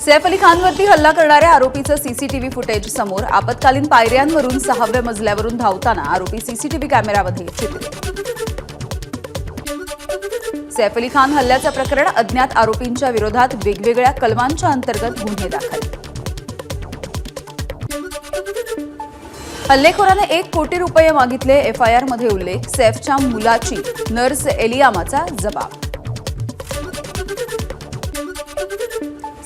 सैफ अली खानवरती हल्ला करणाऱ्या आरोपीचं CCTV footage समोर. आपत्कालीन पायऱ्यांवरून 6व्या मजल्यावरून धावताना आरोपी सीसीटीव्ही कॅमेऱ्यामध्ये चित्रित. सैफ अली खान हल्ल्याचं प्रकरण. अज्ञात आरोपींच्या विरोधात वेगवेगळ्या कलमांच्या अंतर्गत गुन्हे दाखल. हल्लेखोराने 1 कोटी रुपये मागितले. एफआयआर मध्ये उल्लेख. सैफच्या मुलाची नर्स एलियामाचा जबाब.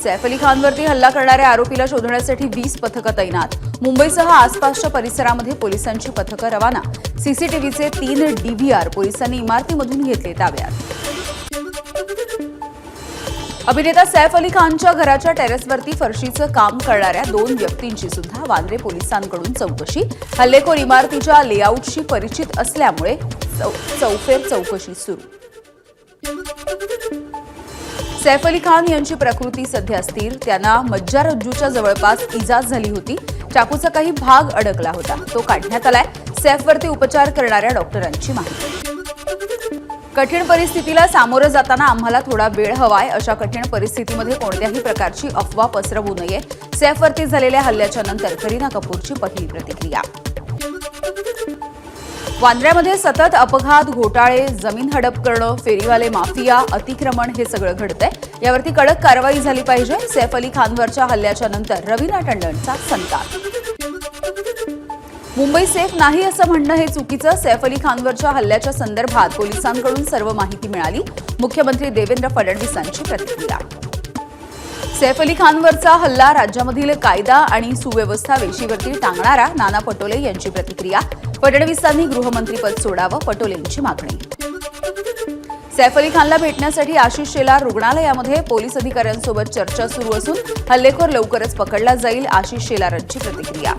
सैफ अली खानवरती हल्ला करणाऱ्या आरोपीला शोधण्यासाठी 20 पथकं तैनात. मुंबईसह आसपासच्या परिसरामध्ये पोलिसांची पथकं रवाना. सीसीटीव्हीचे 3 डीव्हीआर पोलिसांनी इमारतीमधून घेतले ताब्यात. अभिनेता सैफ अली खानच्या घराच्या टेरेसवरती फरशीचं काम करणाऱ्या 2 व्यक्तींची सुद्धा वांद्रे पोलिसांकडून चौकशी. हल्लेखोर इमारतीच्या लेआउटशी परिचित असल्यामुळे चौफेर चौकशी सुरू. सैफ अली खान यांची प्रकृती सध्या स्थिर. त्यांना मज्जारज्जूच्या जवळपास इजा झाली होती. चाकूचा काही भाग अडकला होता, तो काढण्यात आलाय. सैफवरती उपचार करणाऱ्या डॉक्टरांची माहिती. कठीण परिस्थितीला सामोरं जाताना आम्हाला थोडा वेळ हवाय. अशा कठीण परिस्थितीमध्ये कोणत्याही प्रकारची अफवा पसरवू नये. सैफवरती झालेल्या हल्ल्याच्या नंतर करीना कपूरची पहिली प्रतिक्रिया. वांद्र्यामध्ये सतत अपघात, घोटाळे, जमीन हडप करणं, फेरीवाले माफिया, अतिक्रमण हे सगळं घडतंय. यावरती कडक कारवाई झाली पाहिजे. सैफ अली खानवरच्या हल्ल्याच्या नंतर रवीना टंडनचा संताप. मुंबई सेफ नाही असं म्हणणं हे चुकीचं. सैफ अली खानवरच्या हल्ल्याच्या संदर्भात पोलिसांकडून सर्व माहिती मिळाली. मुख्यमंत्री देवेंद्र फडणवीसांची प्रतिक्रिया. सैफ अली खानवरचा हल्ला राज्यामधील कायदा आणि सुव्यवस्था वेशीवरती टांगणारा. नाना पटोले यांची प्रतिक्रिया. फडणवीसांनी गृहमंत्रीपद सोडावं, पटोलेंची मागणी. सैफ अली खानला भेटण्यासाठी आशिष शेलार रुग्णालयामध्ये. पोलीस अधिकाऱ्यांसोबत चर्चा सुरू असून हल्लेखोर लवकरच पकडला जाईल. आशिष शेलारांची प्रतिक्रिया.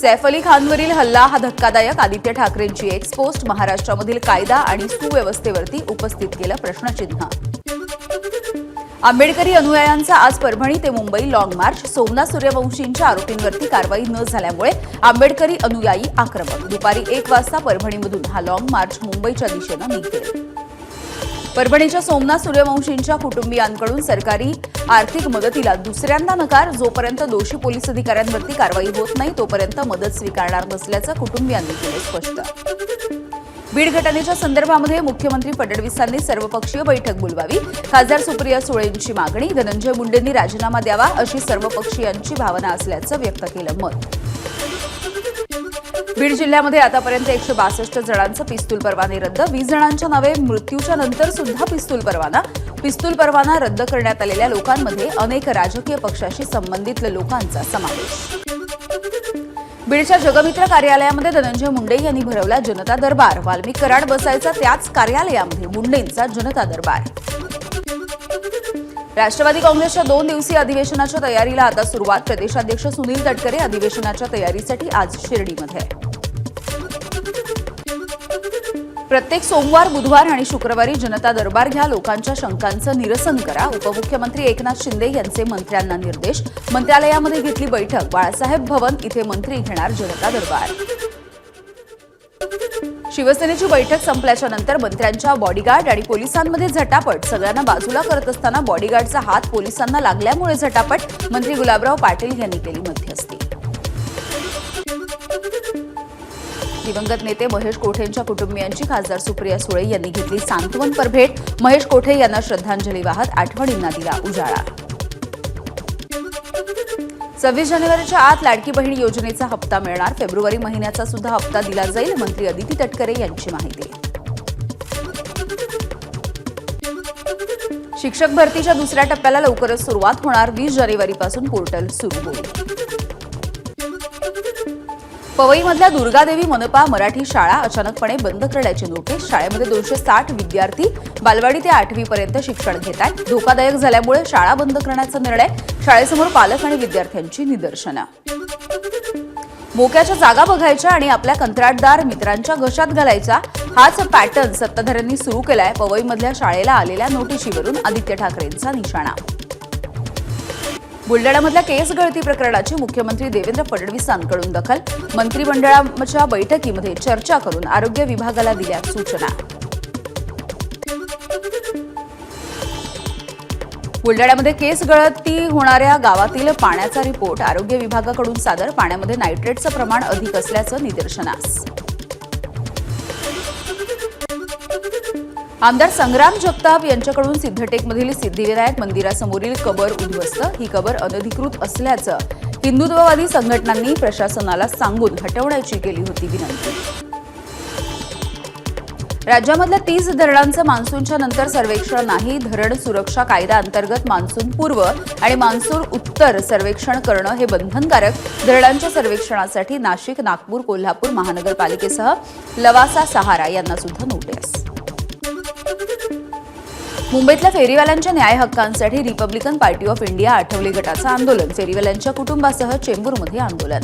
सैफ अली खानवरील हल्ला हा धक्कादायक. आदित्य ठाकरेंची एक्सपोस्ट. महाराष्ट्रामधील कायदा आणि सुव्यवस्थेवरती उपस्थित केलं प्रश्नचिन्ह. आंबेडकरी अनुयायांचा आज परभणी ते मुंबई लाँग मार्च. सोमनाथ सूर्यवंशींच्या आरोपींवरती कारवाई न झाल्यामुळे आंबेडकरी अनुयायी आक्रमक. दुपारी 1 वाजता परभणीमधून हा लाँग मार्च मुंबईच्या दिशेनं निघेल. परभणीच्या सोमनाथ सूर्यवंशींच्या कुटुंबियांकडून सरकारी आर्थिक मदतीला दुसऱ्यांदा नकार. जोपर्यंत दोषी पोलीस अधिकाऱ्यांवरती कारवाई होत नाही तोपर्यंत मदत स्वीकारणार नसल्याचं कुटुंबियांनी केलं स्पष्ट. बीड घटनेच्या संदर्भामध्ये मुख्यमंत्री फडणवीसांनी सर्वपक्षीय बैठक बोलवावी. खासदार सुप्रिया सुळेंची मागणी. धनंजय मुंडेंनी राजीनामा द्यावा अशी सर्वपक्षीयांची भावना असल्याचं व्यक्त केलं मत. बीड जिल्ह्यामध्ये आतापर्यंत 162 जणांचा पिस्तूल परवाने रद्द. 20 जणांच्या नावे मृत्यूच्या नंतर सुद्धा पिस्तूल परवाना. पिस्तूल परवाना रद्द करण्यात आलेल्या लोकांमध्ये अनेक राजकीय पक्षाशी संबंधित लोकांचा समावेश. बीडच्या जगमित्र कार्यालयामध्ये धनंजय मुंडे यांनी भरवला जनता दरबार. वाल्मिक कराड बसायचा त्याच कार्यालयामध्ये मुंडेंचा जनता दरबार. राष्ट्रवादी काँग्रेसच्या 2 दिवसीय अधिवेशनाच्या तयारीला आता सुरुवात. प्रदेशाध्यक्ष सुनील तटकरे अधिवेशनाच्या तयारीसाठी आज शिर्डीमध्ये. प्रत्येक सोमवार, बुधवार आणि शुक्रवारी जनता दरबार घ्या. लोकांच्या शंकांचं निरसन करा. उपमुख्यमंत्री एकनाथ शिंदे यांचे मंत्र्यांना निर्देश. मंत्रालयामध्ये घेतली बैठक. बाळासाहेब भवन इथे मंत्री घेणार जनता दरबार. शिवसेनेची बैठक संपल्याच्या नंतर मंत्र्यांच्या बॉडीगार्ड आणि पोलिसांमध्ये झटापट. सगळ्यांना बाजूला करत असताना बॉडीगार्डचा हात पोलिसांना लागल्यामुळे झटापट. मंत्री गुलाबराव पाटील यांनी केली मध्यस्थी. दिवंगत नेते महेश कोठेंच्या कुटुंबियांची खासदार सुप्रिया सुळे यांनी घेतली सांत्वनपर भेट. महेश कोठे यांना श्रद्धांजली वाहत आठवणींना दिला उजाळा. 26 जानेवारीच्या आत लाडकी बहीण योजनेचा हप्ता मिळणार. फेब्रुवारी महिन्याचा सुद्धा हप्ता दिला जाईल. मंत्री अदिती तटकरे यांची माहिती. शिक्षक भरतीच्या दुसऱ्या टप्प्याला लवकरच सुरुवात होणार. 20 जानेवारीपासून पोर्टल सुरू होईल. पवईमधल्या दुर्गादेवी मनपा मराठी शाळा अचानकपणे बंद करण्याची नोटीस. शाळेमध्ये 260 विद्यार्थी बालवाडी ते 8वी पर्यंत शिक्षण घेत आहेत. धोकादायक झाल्यामुळे शाळा बंद करण्याचा निर्णय. शाळेसमोर पालक आणि विद्यार्थ्यांची निदर्शनं. मोक्याच्या जागा बघायच्या आणि आपल्या कंत्राटदार मित्रांच्या घशात घालायचा हाच पॅटर्न सत्ताधाऱ्यांनी सुरू केलाय. पवईमधल्या शाळेला आलेल्या नोटिशीवरून आदित्य ठाकरेंचा निशाणा. बुलडाण्यामधल्या केस गळती प्रकरणाची मुख्यमंत्री देवेंद्र फडणवीसांकडून दखल. मंत्रिमंडळाच्या बैठकीमध्ये चर्चा करून आरोग्य विभागाला दिल्या सूचना. बुलढाण्यामध्ये केस गळती होणाऱ्या गावातील पाण्याचा रिपोर्ट आरोग्य विभागाकडून सादर. पाण्यामध्ये नायट्रेटचं प्रमाण अधिक असल्याचं निदर्शनास. आमदार संग्राम जगताप यांच्याकडून सिद्धटेकमधील सिद्धिविनायक मंदिरासमोरील कबर उद्ध्वस्त. ही कबर अनधिकृत असल्याचं हिंदुत्ववादी संघटनांनी प्रशासनाला सांगून हटवण्याची केली होती विनंती. राज्यामधल्या 30 धरणांचं मान्सूनच्या नंतर सर्वेक्षण नाही. धरण सुरक्षा कायदा अंतर्गत मान्सून पूर्व आणि मान्सून उत्तर सर्वेक्षण करणं हे बंधनकारक. धरणांच्या सर्वेक्षणासाठी नाशिक, नागपूर, कोल्हापूर महानगरपालिकेसह लवासा, सहारा यांना सुद्धा नोटीस. मुंबईतल्या फेरीवाल्यांच्या न्याय हक्कांसाठी Republican party of India Athawale गटाचं आंदोलन. फेरीवाल्यांच्या कुटुंबासह चेंबूरमध्ये आंदोलन.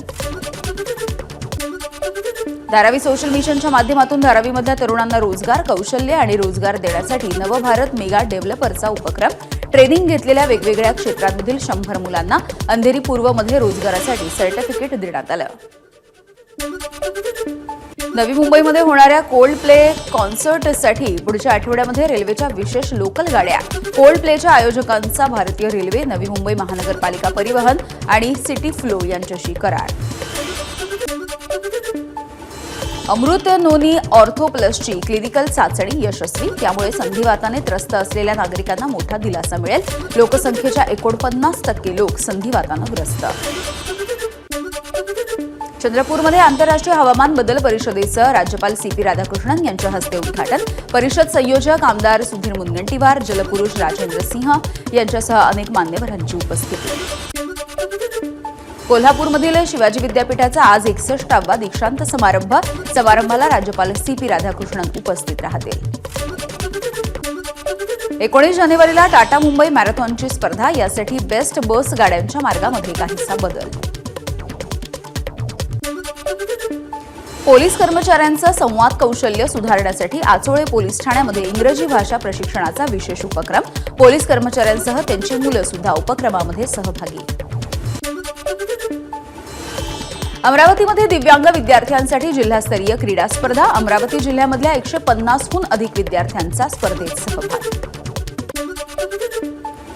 धारावी सोशल मिशनच्या माध्यमातून धारावीमधल्या तरुणांना रोजगार, कौशल्य आणि रोजगार देण्यासाठी नवभारत मेगा डेव्हलपरचा उपक्रम. ट्रेनिंग घेतलेल्या वेगवेगळ्या क्षेत्रांमधील 100 मुलांना अंधेरी पूर्वमध्ये रोजगारासाठी सर्टिफिकेट देण्यात आलं. नवी मुंबईमध्ये होणाऱ्या कोल्ड प्ले कॉन्सर्टसाठी पुढच्या आठवड्यामध्ये रेल्वेच्या विशेष लोकल गाड्या. कोल्ड प्लेच्या आयोजकांचा भारतीय रेल्वे, नवी मुंबई महानगरपालिका परिवहन आणि सिटी फ्लो यांच्याशी करार. अमृत नोनी ऑर्थो प्लसची क्लिनिकल चाचणी यशस्वी. त्यामुळे संधिवाताने त्रस्त असलेल्या नागरिकांना मोठा दिलासा मिळेल. लोकसंख्येच्या 49% लोक संधिवातानं ग्रस्त. चंद्रपूरमध्ये आंतरराष्ट्रीय हवामान बदल परिषदेचं राज्यपाल CP राधाकृष्णन यांच्या हस्ते उद्घाटन. परिषद संयोजक आमदार सुधीर मुनगंटीवार, जलपुरुष राजेंद्र सिंह यांच्यासह अनेक मान्यवरांची उपस्थिती. कोल्हापूरमधील शिवाजी विद्यापीठाचा आज 61वा दीक्षांत समारंभ. समारंभाला राज्यपाल CP राधाकृष्णन उपस्थित राहतील. 19 जानेवारीला टाटा मुंबई मॅरेथॉनची स्पर्धा. यासाठी बेस्ट बस गाड्यांच्या मार्गामध्ये काहीसा बदल. पोलीस कर्मचाऱ्यांचं संवाद कौशल्य सुधारण्यासाठी आचोळे पोलीस ठाण्यामध्ये इंग्रजी भाषा प्रशिक्षणाचा विशेष उपक्रम. पोलीस कर्मचाऱ्यांसह त्यांची मुलं सुद्धा उपक्रमामध्ये सहभागी. अमरावतीमध्ये दिव्यांग विद्यार्थ्यांसाठी जिल्हास्तरीय क्रीडा स्पर्धा. अमरावती जिल्ह्यामधल्या 150हून अधिक विद्यार्थ्यांचा स्पर्धेत सहभाग.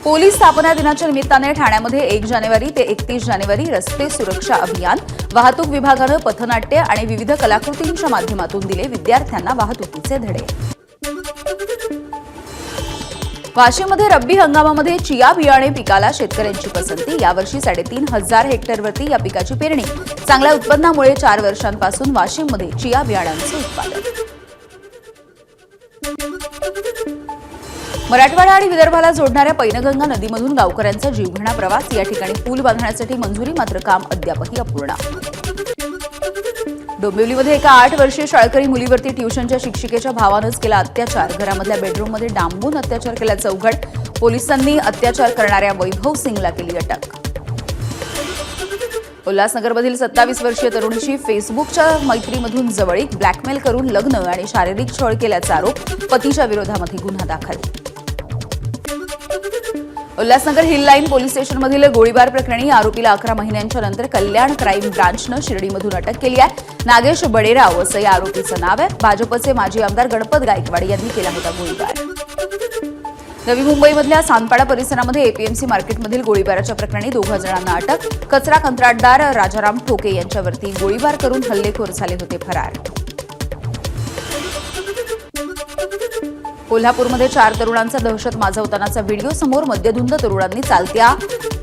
पोलीस स्थापना दिनाच्या निमित्ताने ठाण्यामध्ये 1 जानेवारी ते 31 जानेवारी रस्ते सुरक्षा अभियान. वाहतूक विभागानं पथनाट्य आणि विविध कलाकृतींच्या माध्यमातून दिले विद्यार्थ्यांना वाहतुकीचे धडे. वाशिममध्ये रब्बी हंगामामध्ये चिया बियाणे पिकाला शेतकऱ्यांची पसंती. यावर्षी 3,500 हेक्टरवरती या पिकाची पेरणी. चांगल्या उत्पन्नामुळे 4 वर्षांपासून वाशिममध्ये चिया बियाणांचं उत्पादन. मराठवाडा आणि विदर्भाला जोडणाऱ्या पैनगंगा नदीमधून गावकऱ्यांचा जीवघेणा प्रवास. या ठिकाणी पूल बांधण्यासाठी मंजुरी, मात्र काम अद्यापही अपूर्ण. डोंबिवलीमध्ये एका 8 वर्षीय शाळकरी मुलीवरती ट्युशनच्या शिक्षिकेच्या भावानंच केला अत्याचार. घरामधल्या बेडरूममध्ये डांबून अत्याचार केल्याचं उघड. पोलिसांनी अत्याचार करणाऱ्या वैभव सिंगला केली अटक. उल्हासनगरमधील 27 वर्षीय तरुणीशी फेसबुकच्या मैत्रीमधून जवळीक, ब्लॅकमेल करून लग्न आणि शारीरिक छळ केल्याचा आरोप. पतीच्या विरोधामध्ये गुन्हा दाखल. उल्हासनगर हिल लाईन पोलीस स्टेशनमधील गोळीबार प्रकरणी आरोपीला 11 महिन्यांच्या नंतर कल्याण क्राईम ब्रांचनं शिर्डीमधून अटक केली आहे. नागेश बडेराव असं या आरोपीचं नाव आहे. भाजपचे माजी आमदार गणपत गायकवाड यांनी केला होता गोळीबार. नवी मुंबईमधल्या सानपाडा परिसरामध्ये एपीएमसी मार्केटमधील गोळीबाराच्या प्रकरणी 2 जणांना अटक. कचरा कंत्राटदार राजाराम ठोके यांच्यावरती गोळीबार करून हल्लेखोर झाले होते फरार. कोल्हापूरमध्ये 4 तरुणांचा दहशत माजवतानाचा व्हिडिओ समोर. मद्यधुंद तरुणांनी चालत्या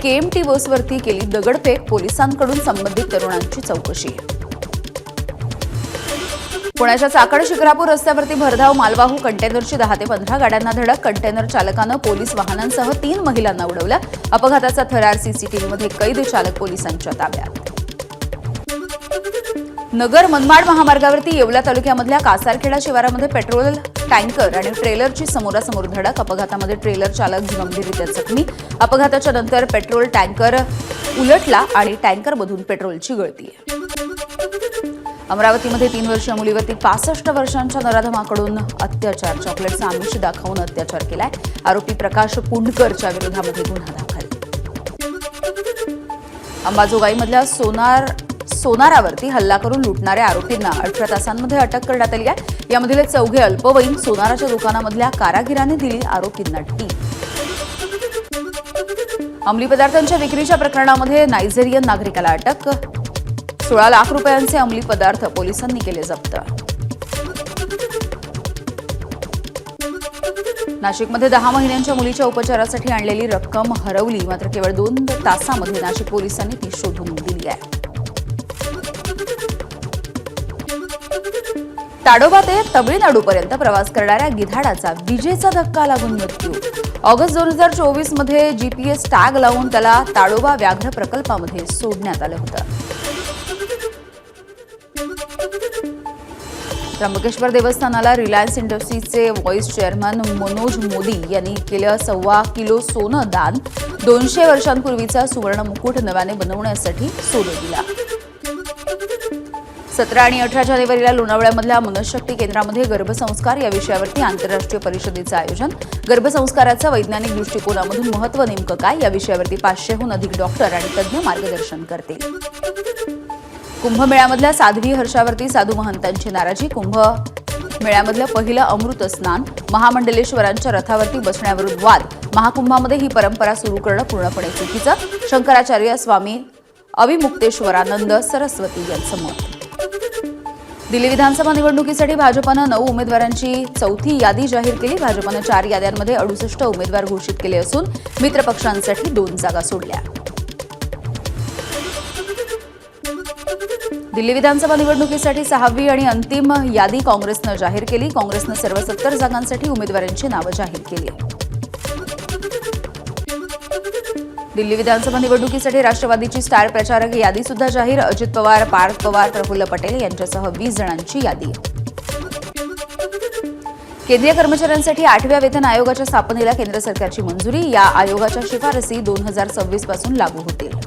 KMT बसवरती केली दगडफेक. पोलिसांकडून संबंधित तरुणांची चौकशी. पुण्याच्या चाकण शिक्रापूर रस्त्यावरती भरधाव मालवाहू कंटेनरची 10 ते 15 गाड्यांना धडक. कंटेनर चालकानं पोलीस वाहनांसह 3 महिलांना उडवलं. अपघाताचा थरार सीसीटीव्हीमध्ये कैद. चालक पोलिसांच्या ताब्यात. नगर मनमाड महामार्गावरती येवला तालुक्यामधल्या कासारखेडा शिवारामध्ये पेट्रोल टँकर आणि ट्रेलरची समोरासमोर धडक. अपघातामध्ये ट्रेलर चालक गंभीररित्या जखमी. अपघाताच्या नंतर पेट्रोल टँकर उलटला आणि टँकरमधून पेट्रोलची गळती. अमरावतीमध्ये 3 वर्षीय मुलीवरती 65 वर्षांच्या नराधमाकडून अत्याचार. चॉकलेटचा आमिष दाखवून अत्याचार केलाय. आरोपी प्रकाश पुंडकरच्या विरोधामध्ये गुन्हा दाखल. अंबाजोगाईमधल्या सोनारावरती हल्ला करून लुटणाऱ्या आरोपींना 18 तासांमध्ये अटक करण्यात आली आहे. यामधील 4 अल्पवयीन. सोनाराच्या दुकानामधल्या कारागिराने दिली आरोपींना टीप. अंमली पदार्थांच्या विक्रीच्या प्रकरणामध्ये नायजेरियन नागरिकाला अटक. 16 लाख रुपयांचे अंमली पदार्थ पोलिसांनी केले जप्त. नाशिकमध्ये 10 महिन्यांच्या मुलीच्या उपचारासाठी आणलेली रक्कम हरवली. मात्र केवळ 2 तासांमध्ये नाशिक पोलिसांनी ती शोधून दिली आहे. ताडोबा ते तमिळनाडूपर्यंत प्रवास करणाऱ्या गिधाडाचा विजेचा धक्का लागून मृत्यू. ऑगस्ट 2024 मध्ये जीपीएस टॅग लावून त्याला ताडोबा व्याघ्र प्रकल्पामध्ये सोडण्यात आलं होतं. त्र्यंबकेश्वर देवस्थानाला रिलायन्स इंडस्ट्रीजचे व्हाईस चेअरमन मनोज मोदी यांनी केलं 1.25 किलो सोनं दान. 200 वर्षांपूर्वीचा सुवर्ण मुकुट नव्याने बनवण्यासाठी सोनं दिला. 17 आणि 18 जानेवारीला लोणावळ्यामधल्या मनशक्ती केंद्रामध्ये गर्भसंस्कार या विषयावरती आंतरराष्ट्रीय परिषदेचं आयोजन. गर्भसंस्काराचं वैज्ञानिक दृष्टिकोनामधून महत्त्व नेमकं काय या विषयावरती 500हून अधिक डॉक्टर आणि तज्ज्ञ मार्गदर्शन करतील. कुंभमेळ्यामधल्या साध्वी हर्षावरती साधू महंतांची नाराजी. कुंभमेळ्यामधलं पहिलं अमृत स्नान. महामंडलेश्वरांच्या रथावरती बसण्यावरून वाद. महाकुंभामध्ये ही परंपरा सुरू करणं पूर्णपणे चुकीचं. शंकराचार्य स्वामी अविमुक्तेश्वरानंद सरस्वती यांचं मत. दिल्ली विधानसभा निवडणुकीसाठी भाजपनं 9 उमेदवारांची चौथी यादी जाहीर केली. भाजपनं 4 याद्यांमध्ये 68 उमेदवार घोषित केले असून मित्रपक्षांसाठी 2 जागा सोडल्या. दिल्ली विधानसभा निवडणुकीसाठी 6वी आणि अंतिम यादी काँग्रेसनं जाहीर केली. काँग्रेसनं सर्व 70 जागांसाठी उमेदवारांची नावं जाहीर केली. दिल्ली विधानसभा निवडणुकीसाठी राष्ट्रवादीची स्टार प्रचारक यादी सुद्धा जाहीर. अजित पवार, पार्थ पवार, प्रफुल्ल पटेल यांच्यासह 20 जणांची यादी. केंद्रीय कर्मचाऱ्यांसाठी 8व्या वेतन आयोगाच्या स्थापनेला केंद्र सरकारची मंजुरी. या आयोगाच्या शिफारसी 2026 पासून लागू होतील.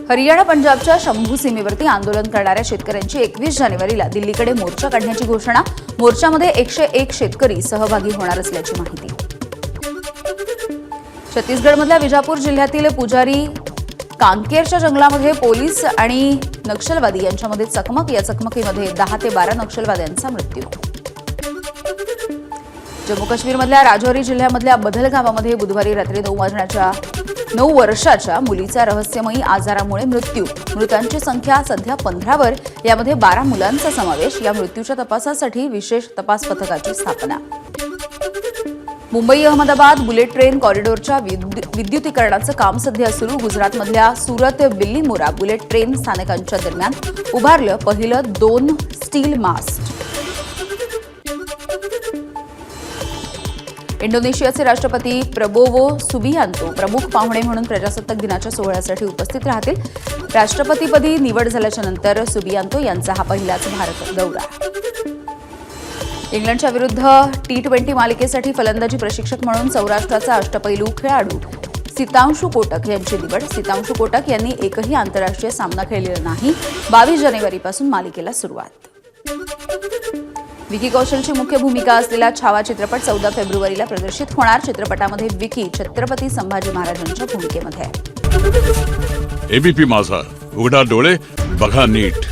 हरियाणा पंजाबच्या शंभू सीमेवरती आंदोलन करणाऱ्या शेतकऱ्यांची 21 जानेवारीला दिल्लीकडे मोर्चा काढण्याची घोषणा. मोर्चामध्ये 101 शेतकरी सहभागी होणार असल्याची माहिती. छत्तीसगडमधल्या विजापूर जिल्ह्यातील पुजारी कांकेरच्या जंगलामध्ये पोलीस आणि नक्षलवादी यांच्यामध्ये चकमक. या चकमकीमध्ये 10 ते 12 नक्षलवाद्यांचा मृत्यू. जम्मू काश्मीरमधल्या राजौरी जिल्ह्यामधल्या बदल गावामध्ये बुधवारी रात्री 9 वर्षाच्या मुलीचा रहस्यमयी आजारामुळे मृत्यू. मृतांची संख्या सध्या 15वर. यामध्ये 12 मुलांचा समावेश. या मृत्यूच्या तपासासाठी विशेष तपास पथकाची स्थापना. मुंबई अहमदाबाद बुलेट ट्रेन कॉरिडॉरच्या विद्युतीकरणाचं काम सध्या सुरू. गुजरातमधल्या सुरत बिल्लीमोरा बुलेट ट्रेन स्थानकांच्या दरम्यान उभारलं पहिलं 2 स्टील मास्ट. इंडोनेशियाचे राष्ट्रपती प्रबोवो सुबियांतो प्रमुख पाहुणे म्हणून प्रजासत्ताक दिनाच्या सोहळ्यासाठी उपस्थित राहतील. राष्ट्रपतीपदी निवड झाल्याच्या नंतर सुबियांतो यांचा हा पहिलाच भारत दौरा. इंग्लंडच्या विरुद्ध T20 मालिकेसाठी फलंदाजी प्रशिक्षक म्हणून सौराष्ट्राचा अष्टपैलू खेळाडू सितांशू कोटक यांची निवड. सितांशू कोटक यांनी एकही आंतरराष्ट्रीय सामना खेळलेला नाही. 22 जानेवारीपासून मालिकेला सुरुवात. विकी कौशलची मुख्य भूमिका असलेला छावा चित्रपट 14 फेब्रुवारीला प्रदर्शित होणार. चित्रपटामध्ये विकी छत्रपती संभाजी महाराजांच्या भूमिकेमध्ये. एबीपी माझा, उघडा डोळे बघा नीट.